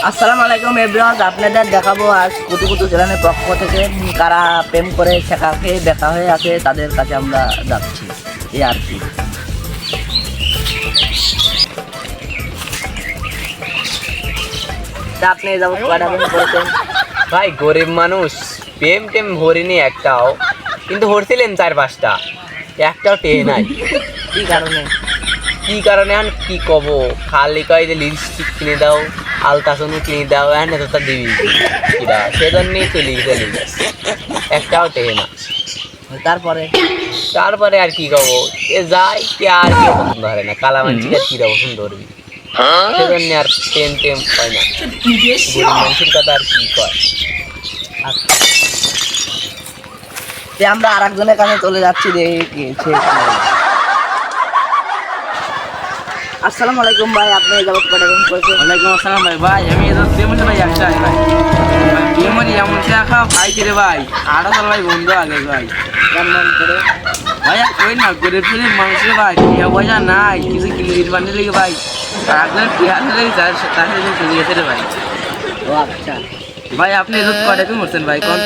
আসসালামু আলাইকুম এভরিওয়ান, আপনাদের দেখাবো আজ কুতু কুতু চ্যানেলের পক্ষ থেকে কারা প্রেম করে শেখাকে দেখা হয়ে আছে তাদের কাছে আমরা যাচ্ছি এই আর কি। আপনি যাবো কয়টা প্রেম করেছেন? ভাই গরিব মানুষ, প্রেম টেম ভরিনি একটাও, কিন্তু ভরছিলেন 4-5টা, একটাও টেয়ে নাই। কি কারণে? আর কি কব, খালি কয় যে লিপস্টিক কিনে দাও, আলতাসনু কিনে দাও, হ্যাঁ তো তা দিবি কিরা, সেজন্যই চলে গেছে, একটাও টেয়ে না। তারপরে আর কি কব, এ যাই কি আর কি পছন্দ হয় না, কালা মানসিকে কি পছন্দ করবি, সেজন্য আর টেম টেম হয় না। গরিব মানুষের কথা আর কি কয়। আমরা আর একজনের কাছে চলে যাচ্ছি। দেখি আসসালামু আলাইকুম ভাই, আপনি যাবো কয়টা প্রেম করেছেন? ওয়ালাইকুম আসসালাম ভাই। ভাই আমি এদের প্রেম হচ্ছে ভাই একটাই ভাই, প্রেম হচ্ছে এমন দেখা ভাই রে ভাই, আরো তোর ভাই বন্ধু আগে ভাই কেমন করে ভাই ওই না গরিব ফিরিব মানুষের ভাই টিয়া পয়সা নাই, কিছু কিনে বানিয়ে লেগে ভাই একজনের টিয়া লেগে তার সাথে চলে গেছে রে ভাই। ও আচ্ছা ভাই আপনি এদের কয়টা প্রেম করছেন ভাই? কোন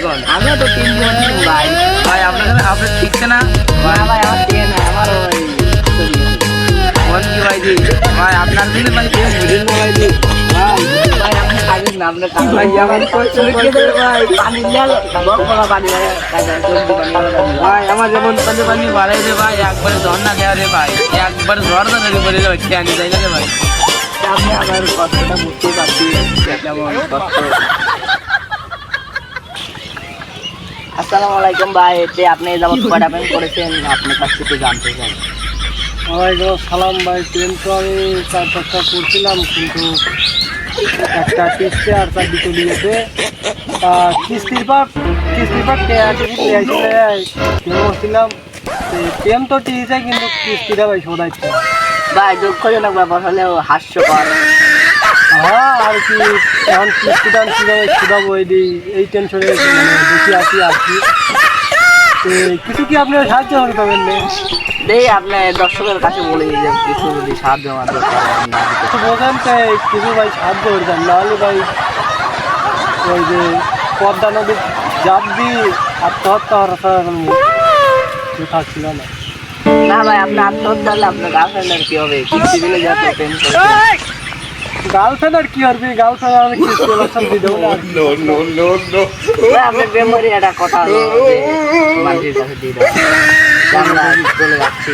কোন আমরা তো 3 জন ভাই। ভাই আপনার ঠিকছে না না ভাই, আমার দিয়ে না, আমার ওই কোন কি ভাই জি ভাই আপনার দিনে ভাই প্রেম বুঝেন না ভাই জি। ভাই আপনি খাবেন না, আপনার কাজ ভাই আমার ভাই পানি লাল বড় পানি ভাই আমার যেমন পানি পানি বাড়াই রে ভাই, একবারে ঝর্ণা দেওয়া রে ভাই, একবার ঝড় ধরে পড়ে রে ভাই, খেয়ে যাই না রে ভাই। আপনি আমার কষ্টটা বুঝতে পারছি কেমন কষ্ট। আসসালামু আলাইকুম ভাই, এতে আপনি যাবত কয়টা প্রেম করেছেন আপনার কাছ থেকে জানতে চাই। ওয়ালাইকুম আসসালাম ভাই। প্রেম তো আমি 4-5টা করছিলাম, কিন্তু একটা কিস্তি আর তার দিতে দিয়েছে। তা কিস্তির পর করছিলাম, প্রেম তো টিয়েছে কিন্তু কিস্তিটা ভাই শোধাচ্ছে। ভাই দুঃখজনক ব্যাপার হলেও হাস্যকর। হ্যাঁ আর কি, এখন কিস্তিটা কীভাবে শোধাবো এই টেনশনে মানে বেশি আছি আর কি। কিছু কি আপনি সাহায্য করতে পারবেন না? দেই আপনার দর্শকের কাছে বলে যে কিছু যদি সাহায্য আমার দরকার কিছু বোঝেন তো, কিছু ভাই সাহায্য করতেন, নাহলে ভাই ওই যে পদ্মা নদীর জাপ দিয়ে আত্মহত্যা করার থাকছিল না। না ভাই, আপনি আত্মহত্যা হলে আপনার গার্লফ্রেন্ডের কি হবে? কিস্তি দিলে যা তো প্রেম করে গার্লফ্রেন্ড আর কি করবি, গার্লফ্রেন্ড আমি কিস্তি ইলেকশন দিয়ে দেবো না। আপনার প্রেম করে একটা কথা হলো যে মানুষের কাছে দিয়ে দেওয়া। আমরা চলে যাচ্ছি।